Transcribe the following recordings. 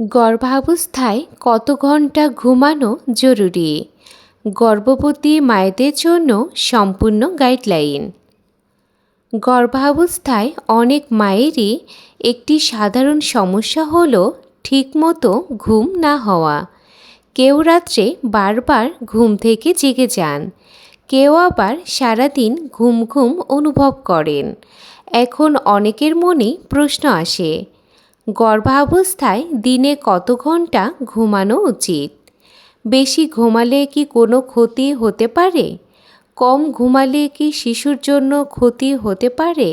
গর্ভাবস্থায় কত ঘন্টা ঘুমানো জরুরি? গর্ভবতী মায়েদের জন্য সম্পূর্ণ গাইডলাইন। গর্ভাবস্থায় অনেক মায়েরই একটি সাধারণ সমস্যা হলো ঠিকমতো ঘুম না হওয়া। কেউ রাত্রে বারবার ঘুম থেকে জেগে যান, কেউ আবার সারাদিন ঘুম ঘুম অনুভব করেন। এখন অনেকের মনে প্রশ্ন আসে, গর্ভাবস্থায় দিনে কত ঘন্টা ঘুমানো উচিত? বেশি ঘুমালে কি কোনো ক্ষতি হতে পারে? কম ঘুমালে কি শিশুর জন্য ক্ষতি হতে পারে?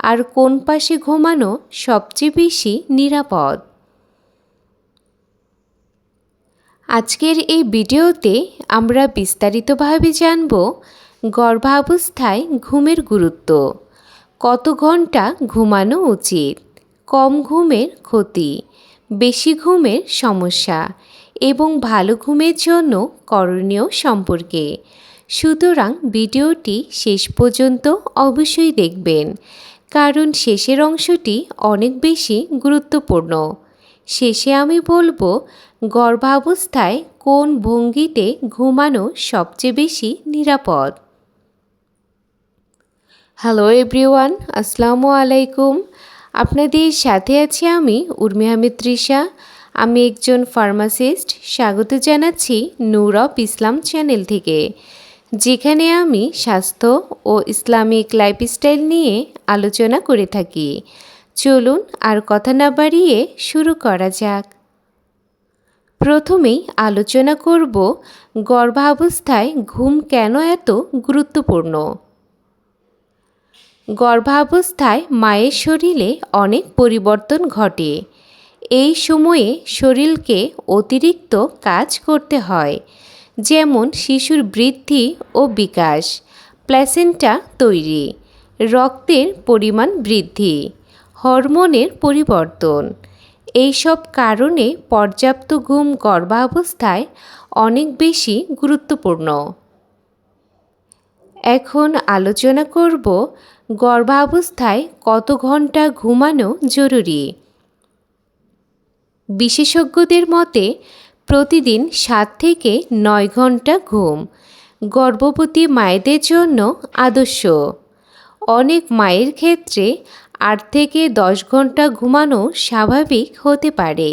আর কোন পাশে ঘুমানো সবচেয়ে বেশি নিরাপদ? আজকের এই ভিডিওতে আমরা বিস্তারিতভাবে জানব গর্ভাবস্থায় ঘুমের গুরুত্ব, কত ঘন্টা ঘুমানো উচিত, কম ঘুমের ক্ষতি, বেশি ঘুমের সমস্যা এবং ভালো ঘুমের জন্য করণীয় সম্পর্কে। সুতরাং ভিডিওটি শেষ পর্যন্ত অবশ্যই দেখবেন, কারণ শেষের অংশটি অনেক বেশি গুরুত্বপূর্ণ। শেষে আমি বলবো গর্ভাবস্থায় কোন ভঙ্গিতে ঘুমানো সবচেয়ে বেশি নিরাপদ। হ্যালো এভরিওয়ান, আসসালামু আলাইকুম। আপনাদের সাথে আছি আমি উর্মি আহমেদ তৃষা। আমি একজন ফার্মাসিস্ট। স্বাগত জানাচ্ছি নূর অফ ইসলাম চ্যানেল থেকে, যেখানে আমি স্বাস্থ্য ও ইসলামিক লাইফস্টাইল নিয়ে আলোচনা করে থাকি। চলুন আর কথা না বাড়িয়ে শুরু করা যাক। প্রথমেই আলোচনা করব গর্ভাবস্থায় ঘুম কেন এত গুরুত্বপূর্ণ। গর্ভাবস্থায় মায়ের শরীরে অনেক পরিবর্তন ঘটে। এই সময়ে শরীরকে অতিরিক্ত কাজ করতে হয়, যেমন শিশুর বৃদ্ধি ও বিকাশ, প্ল্যাসেন্টা তৈরি, রক্তের পরিমাণ বৃদ্ধি, হরমোনের পরিবর্তন। এইসব কারণে পর্যাপ্ত ঘুম গর্ভাবস্থায় অনেক বেশি গুরুত্বপূর্ণ। এখন আলোচনা করব গর্ভাবস্থায় কত ঘন্টা ঘুমানো জরুরি। বিশেষজ্ঞদের মতে প্রতিদিন 7 থেকে 9 ঘন্টা ঘুম গর্ভবতী মায়েদের জন্য আদর্শ। অনেক মায়ের ক্ষেত্রে 8 থেকে 10 ঘন্টা ঘুমানো স্বাভাবিক হতে পারে।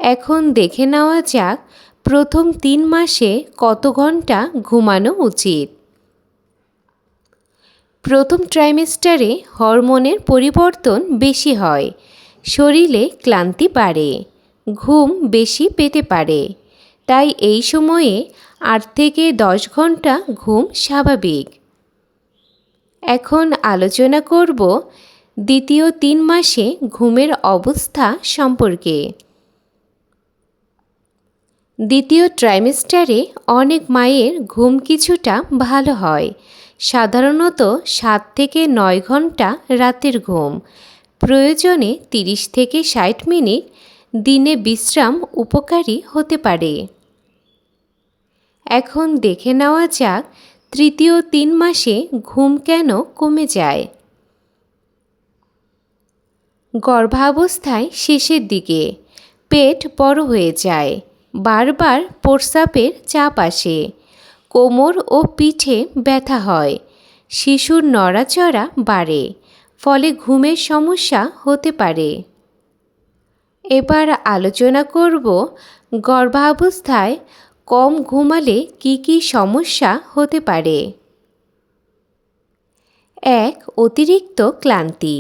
এখন দেখে নেওয়া যাক প্রথম 3 মাসে কত ঘন্টা ঘুমানো উচিত। প্রথম ট্রাইমেস্টারে হরমোনের পরিবর্তন বেশি হয়, শরীরে ক্লান্তি বাড়ে, ঘুম বেশি পেতে পারে। তাই এই সময়ে 8 থেকে 10 ঘন্টা ঘুম স্বাভাবিক। এখন আলোচনা করব দ্বিতীয় 3 মাসে ঘুমের অবস্থা সম্পর্কে। দ্বিতীয় ট্রাইমেস্টারে অনেক মায়ের ঘুম কিছুটা ভালো হয়, সাধারণত 7 থেকে 9 ঘন্টা রাতের ঘুম, প্রয়োজনে 30 থেকে 60 মিনিট দিনে বিশ্রাম উপকারী হতে পারে। এখন দেখে নেওয়া যাক তৃতীয় 3 মাসে ঘুম কেন কমে যায়। গর্ভাবস্থায় শেষের দিকে পেট বড় হয়ে যায়, বারবার প্রস্রাবের চাপ আসে, কোমর ও পিঠে ব্যথা হয়, শিশুর নড়াচড়া বাড়ে, ফলে ঘুমের সমস্যা হতে পারে। এবার আলোচনা করব গর্ভাবস্থায় কম ঘুমালে কি কি সমস্যা হতে পারে। 1. অতিরিক্ত ক্লান্তি।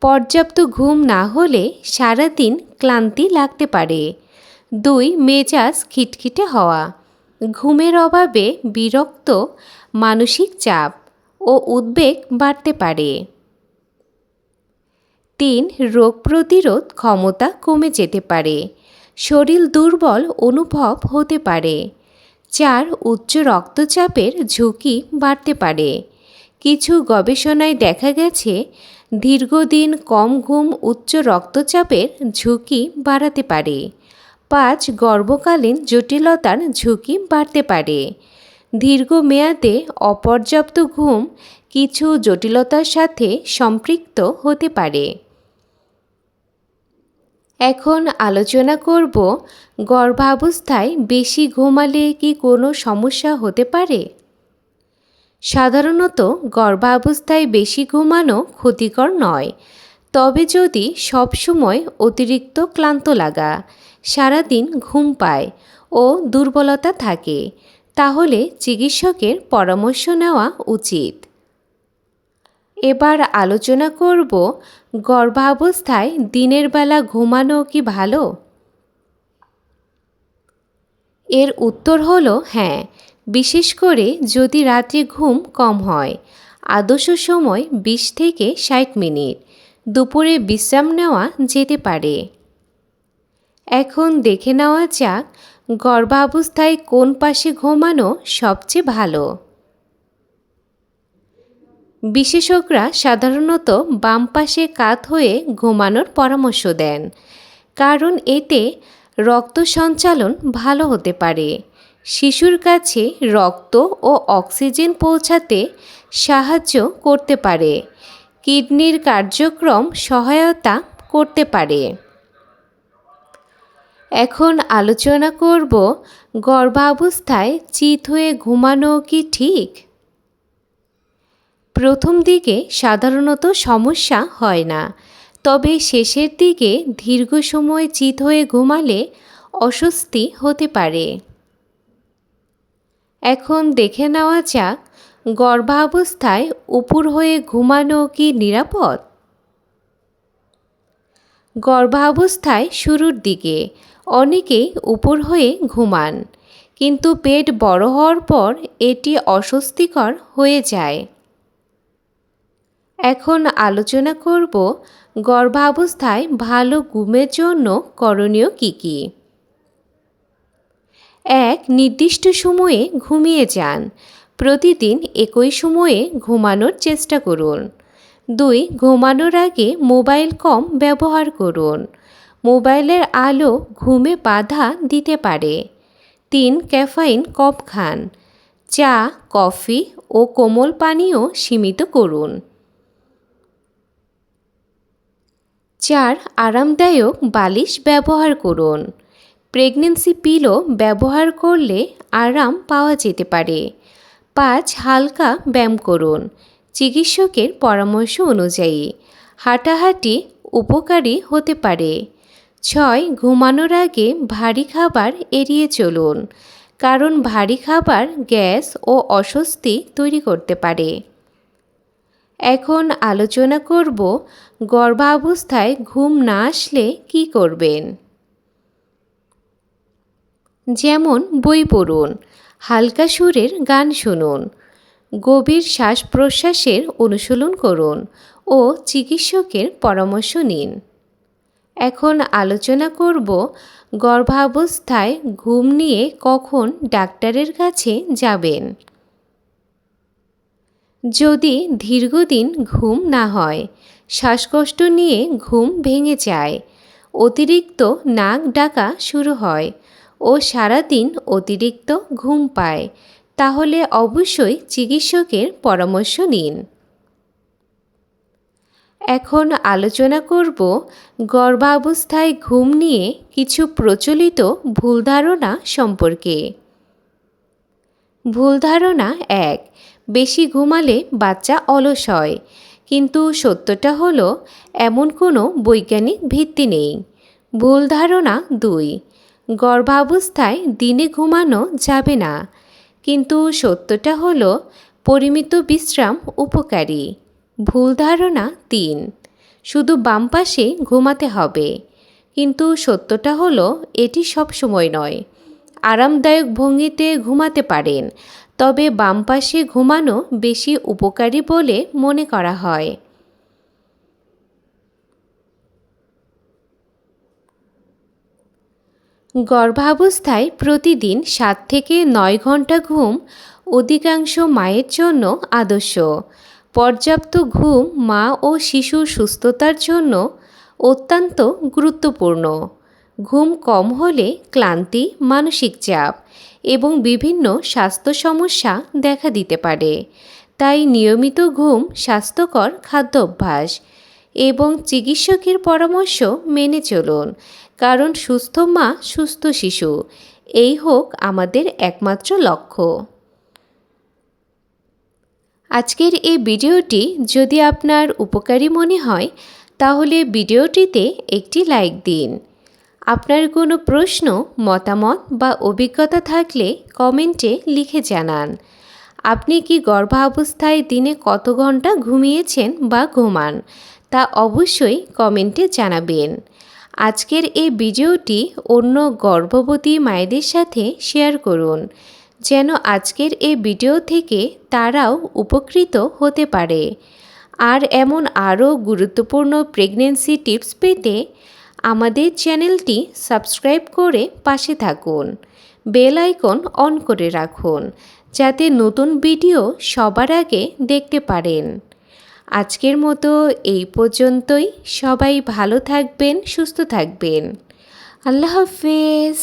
পর্যাপ্ত ঘুম না হলে সারাদিন ক্লান্তি লাগতে পারে। 2. মেজাজ খিটখিটে হওয়া। ঘুমের অভাবে বিরক্ত, মানসিক চাপ ও উদ্বেগ বাড়তে পারে। 3. রোগ প্রতিরোধ ক্ষমতা কমে যেতে পারে, শরীর দুর্বল অনুভব হতে পারে। 4. উচ্চ রক্তচাপের ঝুঁকি বাড়তে পারে। কিছু গবেষণায় দেখা গেছে দীর্ঘদিন কম ঘুম উচ্চ রক্তচাপের ঝুঁকি বাড়াতে পারে। 5. গর্ভকালীন জটিলতার ঝুঁকি বাড়তে পারে। দীর্ঘমেয়াদে অপর্যাপ্ত ঘুম কিছু জটিলতার সাথে সম্পৃক্ত হতে পারে। এখন আলোচনা করব গর্ভাবস্থায় বেশি ঘুমালে কি কোনো সমস্যা হতে পারে। সাধারণত গর্ভাবস্থায় বেশি ঘুমানো ক্ষতিকর নয়, তবে যদি সবসময় অতিরিক্ত ক্লান্ত লাগা, সারাদিন ঘুম পায় ও দুর্বলতা থাকে, তাহলে চিকিৎসকের পরামর্শ নেওয়া উচিত। এবার আলোচনা করব গর্ভাবস্থায় দিনের বেলা ঘুমানো কি ভালো। এর উত্তর হলো হ্যাঁ, বিশেষ করে যদি রাতে ঘুম কম হয়। আদর্শ সময় 20 থেকে 60 মিনিট। দুপুরে বিশ্রাম নেওয়া যেতে পারে। এখন দেখে নেওয়া যাক গর্ভাবস্থায় কোন পাশে ঘুমানো সবচেয়ে ভালো। বিশেষজ্ঞরা সাধারণত বাম পাশে কাত হয়ে ঘুমানোর পরামর্শ দেন, কারণ এতে রক্ত সঞ্চালন ভালো হতে পারে, শিশুর কাছে রক্ত ও অক্সিজেন পৌঁছাতে সাহায্য করতে পারে, কিডনির কার্যক্রম সহায়তা করতে পারে। এখন আলোচনা করব গর্ভাবস্থায় চিত হয়ে ঘুমানো কি ঠিক। প্রথম দিকে সাধারণত সমস্যা হয় না, তবে শেষের দিকে দীর্ঘ সময় চিত হয়ে ঘুমালে অস্বস্তি হতে পারে। এখন দেখে নেওয়া যাক গর্ভাবস্থায় উপুর হয়ে ঘুমানো কি নিরাপদ। গর্ভাবস্থায় শুরুর দিকে অনেকেই উপুর হয়ে ঘুমান, কিন্তু পেট বড় হওয়ার পর এটি অস্বস্তিকর হয়ে যায়। এখন আলোচনা করব গর্ভাবস্থায় ভালো ঘুমের জন্য করণীয় কী কী। এক, নির্দিষ্ট সময়ে ঘুমিয়ে যান। প্রতিদিন একই সময়ে ঘুমানোর চেষ্টা করুন। 2, ঘুমানোর আগে মোবাইল কম ব্যবহার করুন। মোবাইলের আলো ঘুমে বাধা দিতে পারে। 3, ক্যাফেইন কম খান। চা, কফি ও কোমল পানীয় সীমিত করুন। 4, আরামদায়ক বালিশ ব্যবহার করুন। প্রেগন্যান্সি পিলো ব্যবহার করলে আরাম পাওয়া যেতে পারে। 5, হালকা ব্যায়াম করুন চিকিৎসকের পরামর্শ অনুযায়ী। হাঁটাহাঁটি উপকারী হতে পারে। 6, ঘুমানোর আগে ভারী খাবার এড়িয়ে চলুন, কারণ ভারী খাবার গ্যাস ও অস্বস্তি তৈরি করতে পারে। এখন আলোচনা করব গর্ভাবস্থায় ঘুম না আসলে কী করবেন। যেমন বই পড়ুন, হালকা সুরের গান শুনুন, গভীর শ্বাস প্রশ্বাসের অনুশীলন করুন ও চিকিৎসকের পরামর্শ নিন। এখন আলোচনা করব গর্ভাবস্থায় ঘুম নিয়ে কখন ডাক্তারের কাছে যাবেন। যদি দীর্ঘদিন ঘুম না হয়, শ্বাসকষ্ট নিয়ে ঘুম ভেঙে যায়, অতিরিক্ত নাক ডাকা শুরু হয় ও সারাদিন অতিরিক্ত ঘুম পায়, তাহলে অবশ্যই চিকিৎসকের পরামর্শ নিন। এখন আলোচনা করব গর্ভাবস্থায় ঘুম নিয়ে কিছু প্রচলিত ভুল ধারণা সম্পর্কে। ভুল ধারণা 1, বেশি ঘুমালে বাচ্চা অলস হয়, কিন্তু সত্যটা হলো এমন কোনো বৈজ্ঞানিক ভিত্তি নেই। ভুল ধারণা 2, গর্ভাবস্থায় দিনে ঘুমানো যাবে না, কিন্তু সত্যটা হলো পরিমিত বিশ্রাম উপকারী। ভুল ধারণা 3, শুধু বাম পাশে ঘুমাতে হবে, কিন্তু সত্যটা হলো এটি সব সময় নয়। আরামদায়ক ভঙ্গিতে ঘুমাতে পারেন, তবে বাম পাশে ঘুমানো বেশি উপকারী বলে মনে করা হয়। গর্ভাবস্থায় প্রতিদিন 7 থেকে 9 ঘন্টা ঘুম অধিকাংশ মায়ের জন্য আদর্শ। পর্যাপ্ত ঘুম মা ও শিশুর সুস্থতার জন্য অত্যন্ত গুরুত্বপূর্ণ। ঘুম কম হলে ক্লান্তি, মানসিক চাপ এবং বিভিন্ন স্বাস্থ্য সমস্যা দেখা দিতে পারে। তাই নিয়মিত ঘুম স্বাস্থ্যকর খাদ্যাভ্যাস এবং চিকিৎসকের পরামর্শ মেনে চলুন, কারণ সুস্থ মা সুস্থ শিশু এই হোক আমাদের একমাত্র লক্ষ্য। আজকের এই ভিডিওটি যদি আপনার উপকারী মনে হয় তাহলে ভিডিওটিতে একটি লাইক দিন। আপনার কোনো প্রশ্ন, মতামত বা অভিজ্ঞতা থাকলে কমেন্টে লিখে জানান। আপনি কি গর্ভাবস্থায় দিনে কত ঘন্টা ঘুমিয়েছেন বা ঘুমান তা অবশ্যই কমেন্টে জানাবেন। আজকের এই ভিডিওটি অন্য গর্ভবতী মায়েদের সাথে শেয়ার করুন, যেন আজকের এই ভিডিও থেকে তারাও উপকৃত হতে পারে। আর এমন আরও গুরুত্বপূর্ণ প্রেগন্যান্সি টিপস পেতে আমাদের চ্যানেলটি সাবস্ক্রাইব করে পাশে থাকুন। বেল আইকন অন করে রাখুন যাতে নতুন ভিডিও সবার আগে দেখতে পারেন। আজকের মতো এই পর্যন্তই। সবাই ভালো থাকবেন, সুস্থ থাকবেন। আল্লাহ হাফেজ।